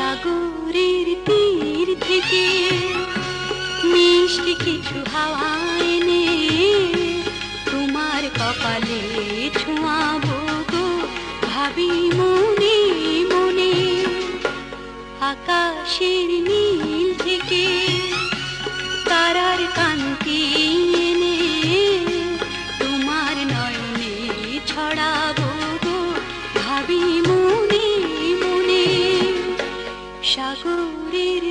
সাগরের তীর থেকে মিষ্টি কিছু হাওয়া এনে তোমার কপালে ছোঁয়াবো গো, ভাবি মনে মনে। আকাশের নীল থেকে তারার কান্তি এনে তোমার নয়নে ছড়াবো গো, ভাবি মনে মনে। সাগরের